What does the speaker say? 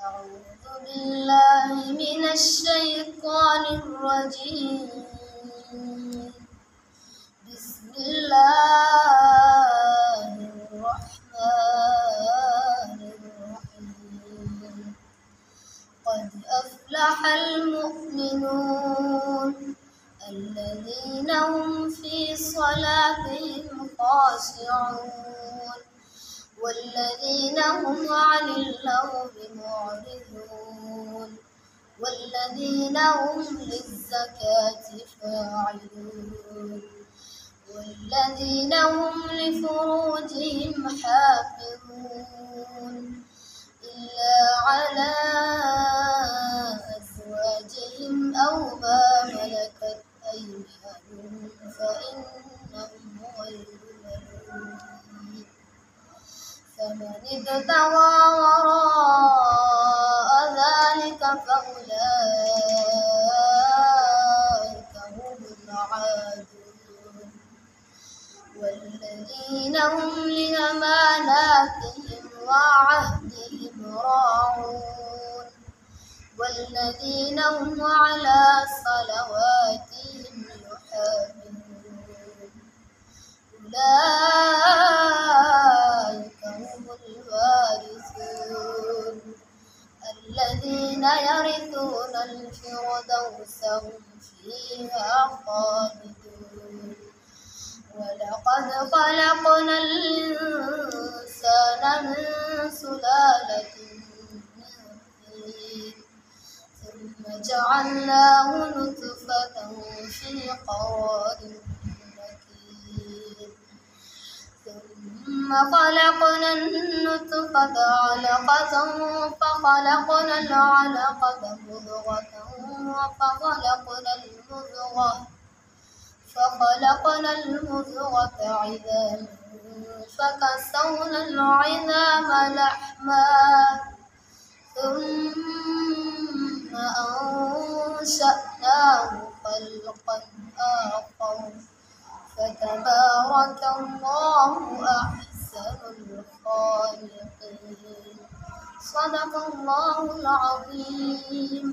أعوذ بالله من الشيطان الرجيم. بسم الله الرحمن الرحيم. قد أفلح المؤمنون الذين هم في صلاتهم خاشعون والذين هم عن اللغو معرضون والذين هم للزكاة فاعلون والذين هم لفروجهم حافظون إلا على أزواجهم أو ما ملكت أيمانهم فإنهم غير ملومين. فمن ابتغى وراء ذلك فأولئك هم العادون والذين هم لأماناتهم وعهدهم راعون والذين هم على صلواتهم يحافظون. أولئك هم الوارثون الذين يرثون الفردوس هم فيها خالدون. ولقد خلقنا الإنسان من سلالة من طين ثم جعلناه نطفة في قرار مكين ثم خلقنا النطفة علقة فخلقنا العلقة مضغة فخلقنا المضغة عظاما فكسونا العظام لحما ثم أنشأناه خلقا آخر فتبارك الله أحسن الخالقين. صدق الله العظيم.